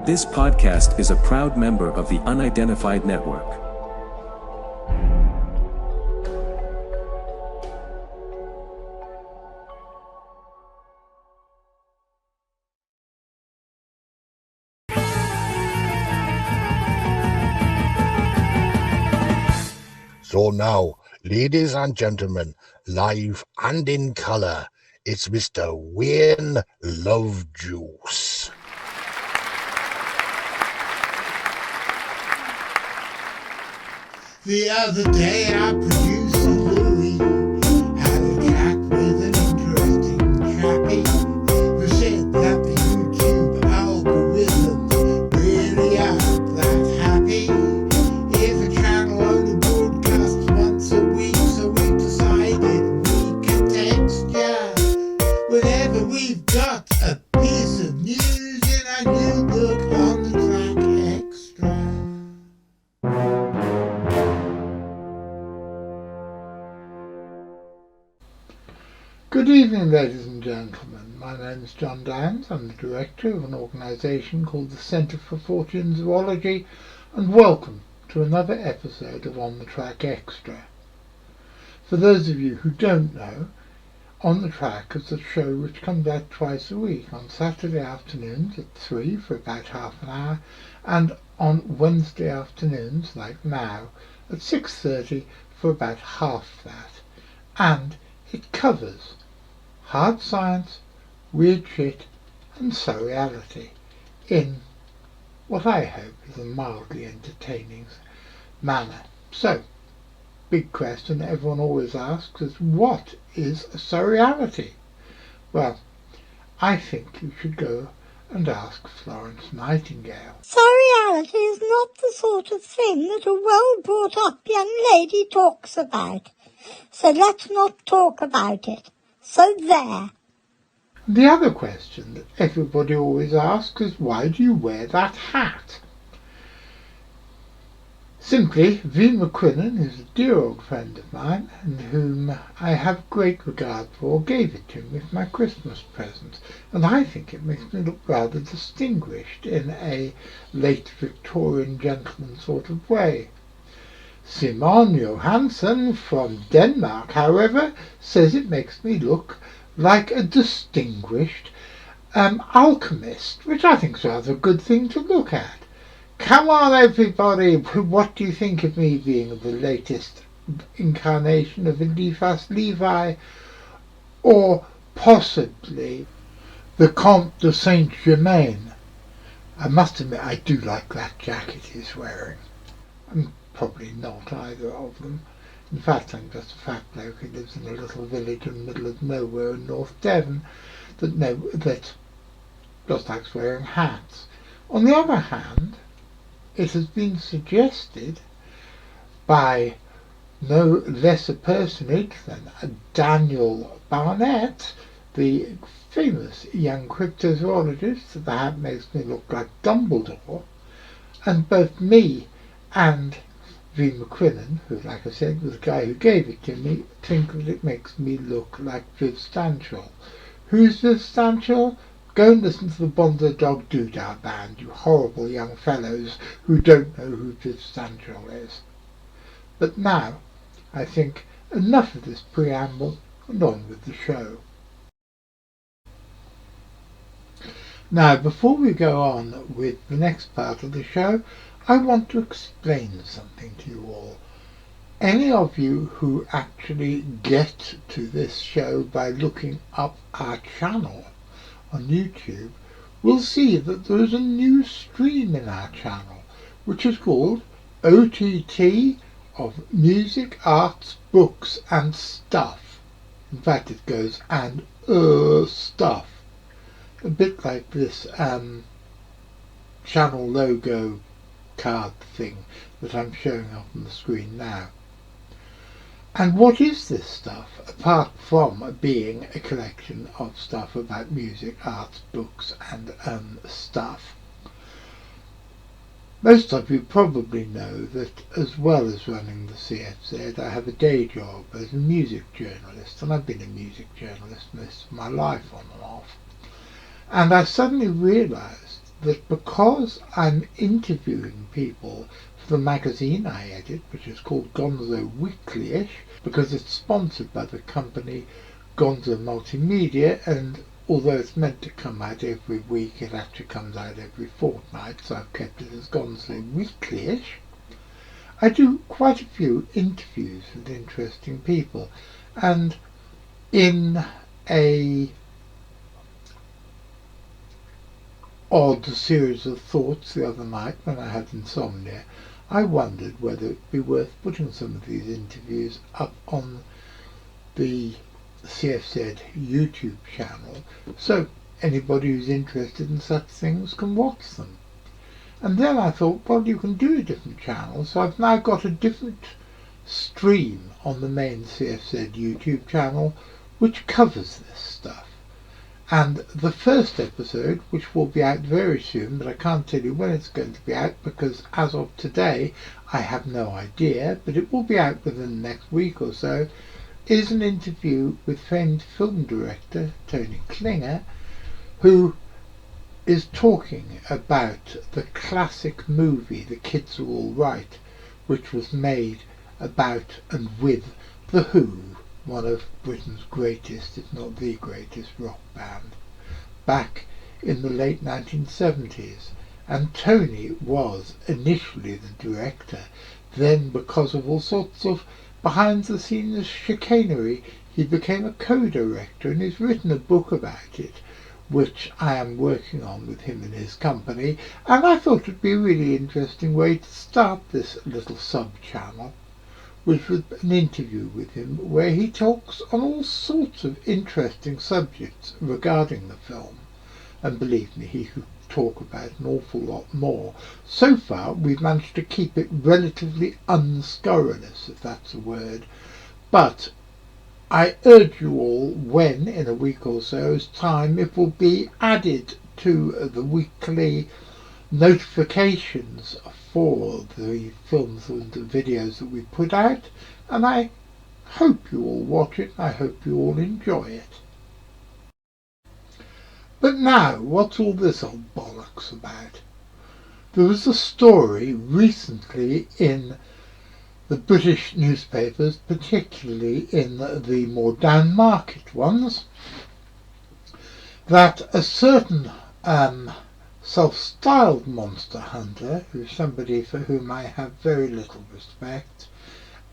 This podcast is a proud member of the Unidentified Network. So now, ladies and gentlemen, live and in colour, it's Mr. Wayne Lovejuice. The other day I produced a Louis, had a chat with an interesting chappie who said that the YouTube algorithms really aren't that happy. If a channel only broadcasts once a week, so we decided we could text ya whenever we've got a piece of news in our new book on the Track Extra. Good evening, ladies and gentlemen. My name is John Downs. I'm the director of an organisation called the Centre for Fortean Zoology, and welcome to another episode of On the Track Extra. For those of you who don't know, On the Track is a show which comes out twice a week, on Saturday afternoons at 3 for about half an hour, and on Wednesday afternoons, like now, at 6:30 for about half that. And it covers hard science, weird shit, and surreality in what I hope is a mildly entertaining manner. So, big question everyone always asks is, what is surreality? Well, I think you should go and ask Florence Nightingale. Surreality is not the sort of thing that a well-brought-up young lady talks about. So let's not talk about it. So there. The other question that everybody always asks is, why do you wear that hat? Simply, V. McQuillan, who's a dear old friend of mine, and whom I have great regard for, gave it to me with my Christmas present, and I think it makes me look rather distinguished in a late Victorian gentleman sort of way. Simon Johansson from Denmark, however, says it makes me look like a distinguished alchemist, which I think is rather a good thing to look at. Come on, everybody, what do you think of me being the latest incarnation of Eliphas Levi, or possibly the Comte de Saint-Germain? I must admit, I do like that jacket he's wearing. Probably not either of them. In fact, I'm just a fat bloke who lives in a little village in the middle of nowhere in North Devon that just likes wearing hats. On the other hand, it has been suggested by no less a personage than Daniel Barnett, the famous young cryptozoologist, that the hat makes me look like Dumbledore, and both me and V. McQuillan, who, like I said, was the guy who gave it to me, think that it makes me look like Viv Stanshall. Who's Viv Stanshall? Go and listen to the Bonzo Dog Doodah Band, you horrible young fellows who don't know who Viv Stanshall is. But now, I think, enough of this preamble, and on with the show. Now, before we go on with the next part of the show, I want to explain something to you all. Any of you who actually get to this show by looking up our channel on YouTube will see that there is a new stream in our channel, which is called OTT of Music, Arts, Books and Stuff. In fact, it goes and stuff. A bit like this channel logo card thing that I'm showing up on the screen now. And what is this stuff, apart from being a collection of stuff about music, arts, books and stuff? Most of you probably know that as well as running the CFZ, I have a day job as a music journalist, and I've been a music journalist most of my life on and off. And I suddenly realised that because I'm interviewing people for the magazine I edit, which is called Gonzo Weekly-ish, because it's sponsored by the company Gonzo Multimedia, and although it's meant to come out every week, it actually comes out every fortnight, so I've kept it as Gonzo Weekly-ish. I do quite a few interviews with interesting people, and in a odd series of thoughts the other night when I had insomnia, I wondered whether it'd be worth putting some of these interviews up on the CFZ YouTube channel so anybody who's interested in such things can watch them. And then I thought, well, you can do a different channel, so I've now got a different stream on the main CFZ YouTube channel which covers this stuff. And the first episode, which will be out very soon, but I can't tell you when it's going to be out because as of today I have no idea, but it will be out within the next week or so, is an interview with famed film director Tony Klinger, who is talking about the classic movie The Kids Are All Right, which was made about and with The Who, one of Britain's greatest, if not the greatest, rock band, back in the late 1970s. And Tony was initially the director. Then, because of all sorts of behind-the-scenes chicanery, he became a co-director, and he's written a book about it, which I am working on with him in his company, and I thought it'd be a really interesting way to start this little sub-channel, which was an interview with him where he talks on all sorts of interesting subjects regarding the film. And believe me, he could talk about an awful lot more. So far, we've managed to keep it relatively unscurrilous, if that's a word. But I urge you all, when, in a week or so's time, it will be added to the weekly notifications for the films and the videos that we put out, and I hope you all watch it, and I hope you all enjoy it. But now, what's all this old bollocks about? There was a story recently in the British newspapers, particularly in the more down-market ones, that a certain self-styled monster hunter, who's somebody for whom I have very little respect,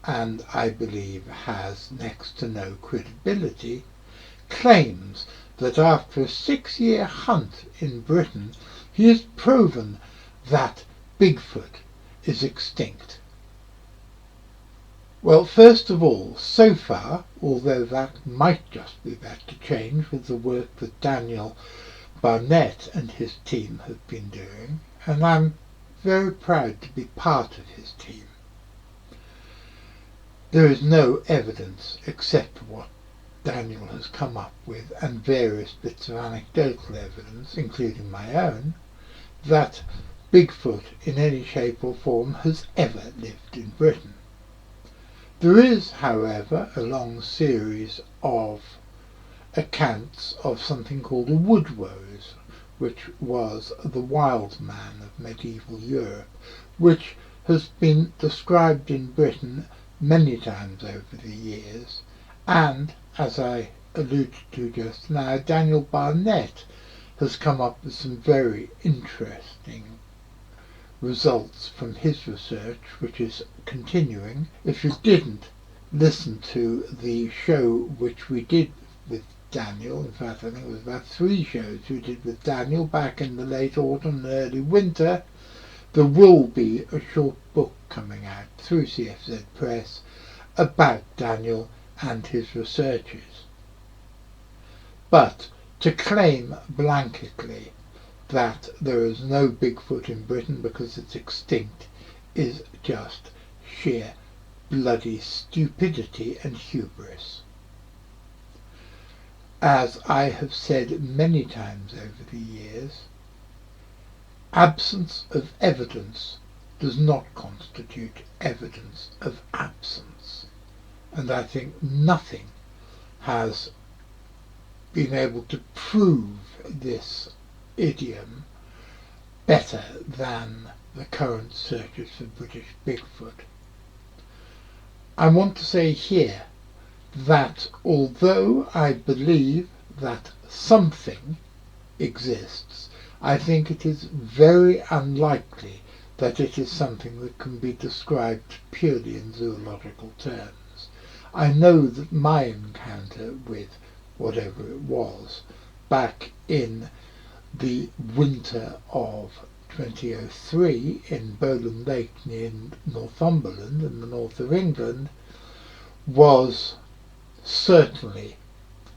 and I believe has next to no credibility, claims that after a 6-year hunt in Britain, he has proven that Bigfoot is extinct. Well, first of all, so far, although that might just be about to change with the work that Daniel Barnett and his team have been doing, and I'm very proud to be part of his team. There is no evidence except what Daniel has come up with and various bits of anecdotal evidence, including my own, that Bigfoot in any shape or form has ever lived in Britain. There is, however, a long series of accounts of something called a woodrose, which was the wild man of medieval Europe, which has been described in Britain many times over the years, and, as I alluded to just now, Daniel Barnett has come up with some very interesting results from his research, which is continuing. If you didn't listen to the show which we did with Daniel, in fact I think it was about 3 shows we did with Daniel back in the late autumn and early winter, there will be a short book coming out through CFZ Press about Daniel and his researches. But to claim blanketly that there is no Bigfoot in Britain because it's extinct is just sheer bloody stupidity and hubris. As I have said many times over the years, absence of evidence does not constitute evidence of absence, and I think nothing has been able to prove this idiom better than the current searches for British Bigfoot. I want to say here that although I believe that something exists, I think it is very unlikely that it is something that can be described purely in zoological terms. I know that my encounter with whatever it was back in the winter of 2003 in Bowland Lake near Northumberland in the north of England was certainly,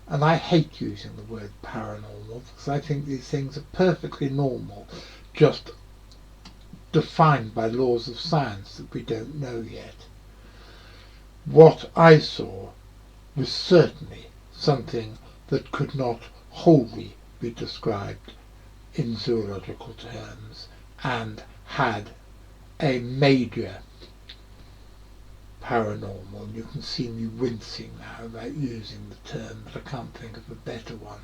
and I hate using the word paranormal because I think these things are perfectly normal, just defined by laws of science that we don't know yet. What I saw was certainly something that could not wholly be described in zoological terms and had a major paranormal. You can see me wincing now about using the term, but I can't think of a better one.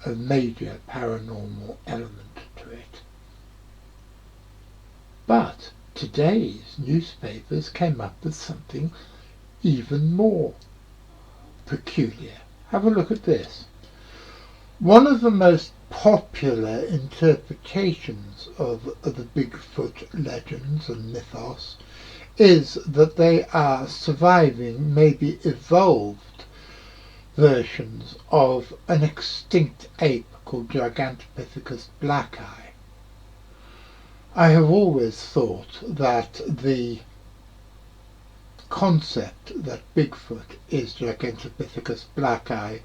A major paranormal element to it. But today's newspapers came up with something even more peculiar. Have a look at this. One of the most popular interpretations of the Bigfoot legends and mythos is that they are surviving, maybe evolved, versions of an extinct ape called Gigantopithecus blacki. I have always thought that the concept that Bigfoot is Gigantopithecus blacki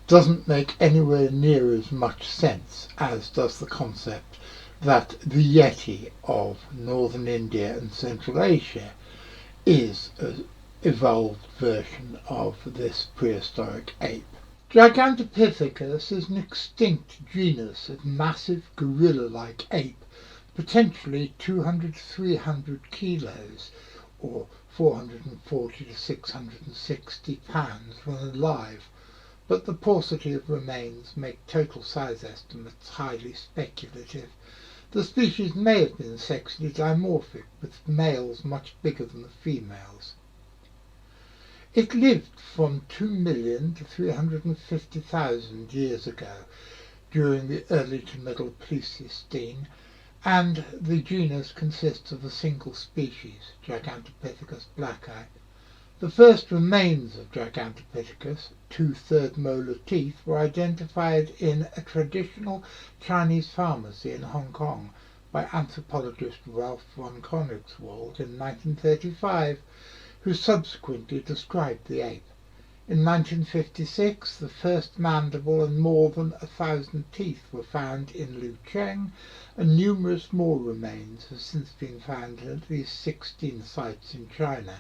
doesn't make anywhere near as much sense as does the concept that the Yeti of northern India and Central Asia is an evolved version of this prehistoric ape. Gigantopithecus is an extinct genus of massive gorilla-like ape, potentially 200-300 kilos, or 440 to 660 pounds when alive, but the paucity of remains make total size estimates highly speculative. The species may have been sexually dimorphic, with males much bigger than the females. It lived from 2 million to 350,000 years ago, during the early to middle Pleistocene, and the genus consists of a single species, Gigantopithecus blacki. The first remains of Gigantopithecus, 2 third molar teeth, were identified in a traditional Chinese pharmacy in Hong Kong by anthropologist Ralph von Koenigswald in 1935, who subsequently described the ape. In 1956, the first mandible and more than 1,000 teeth were found in Lucheng, and numerous more remains have since been found at least 16 sites in China.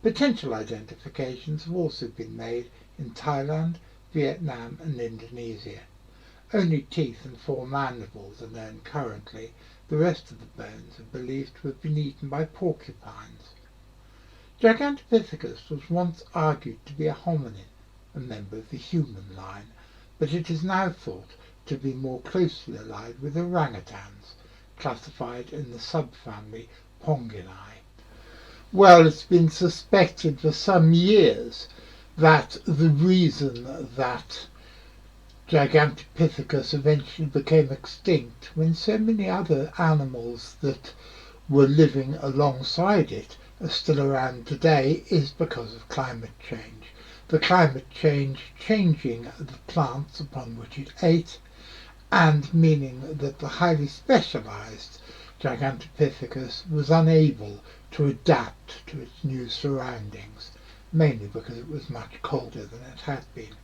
Potential identifications have also been made in Thailand, Vietnam and Indonesia. Only teeth and 4 mandibles are known currently. The rest of the bones are believed to have been eaten by porcupines. Gigantopithecus was once argued to be a hominin, a member of the human line, but it is now thought to be more closely allied with orangutans, classified in the subfamily Ponginae. Well, it's been suspected for some years that the reason that Gigantopithecus eventually became extinct, when so many other animals that were living alongside it are still around today, is because of climate change. The climate change changing the plants upon which it ate, and meaning that the highly specialized Gigantopithecus was unable to adapt to its new surroundings, mainly because it was much colder than it had been.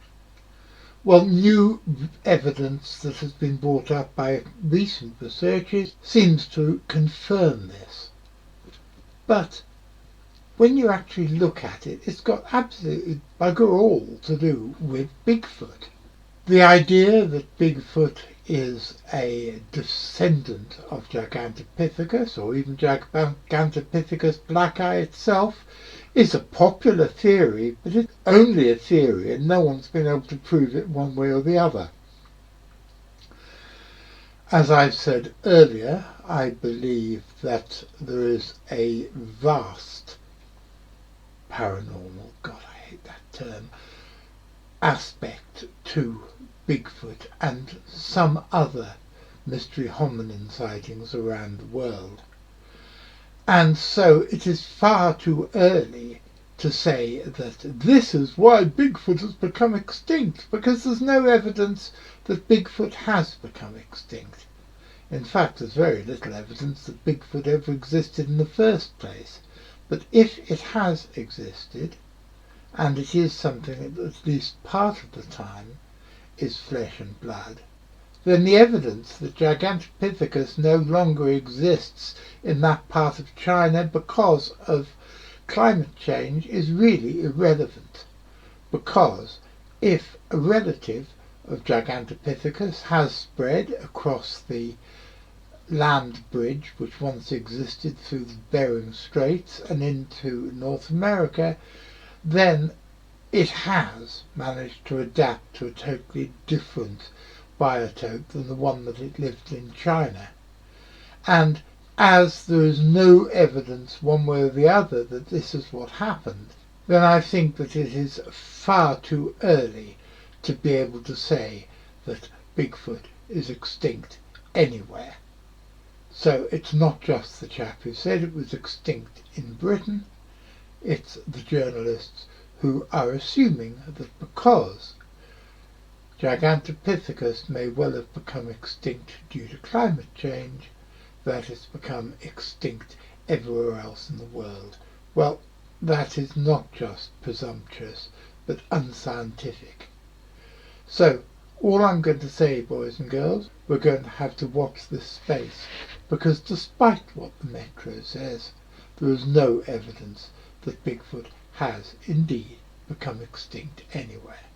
Well, new evidence that has been brought up by recent researchers seems to confirm this. But when you actually look at it, it's got absolutely bugger all to do with Bigfoot. The idea that Bigfoot is a descendant of Gigantopithecus, or even Gigantopithecus blacki itself, is a popular theory, but it's only a theory and no one's been able to prove it one way or the other. As I've said earlier, I believe that there is a vast paranormal, God I hate that term, aspect to Bigfoot and some other mystery hominin sightings around the world. And so it is far too early to say that this is why Bigfoot has become extinct, because there's no evidence that Bigfoot has become extinct. In fact, there's very little evidence that Bigfoot ever existed in the first place. But if it has existed, and it is something that at least part of the time is flesh and blood, then the evidence that Gigantopithecus no longer exists in that part of China because of climate change is really irrelevant. Because if a relative of Gigantopithecus has spread across the land bridge which once existed through the Bering Straits and into North America, then it has managed to adapt to a totally different biotope than the one that it lived in China. And as there is no evidence one way or the other that this is what happened, then I think that it is far too early to be able to say that Bigfoot is extinct anywhere. So it's not just the chap who said it was extinct in Britain, it's the journalists who are assuming that because Gigantopithecus may well have become extinct due to climate change, that it's become extinct everywhere else in the world. Well, that is not just presumptuous, but unscientific. So, all I'm going to say, boys and girls, we're going to have to watch this space, because despite what the Metro says, there is no evidence that Bigfoot has indeed become extinct anywhere.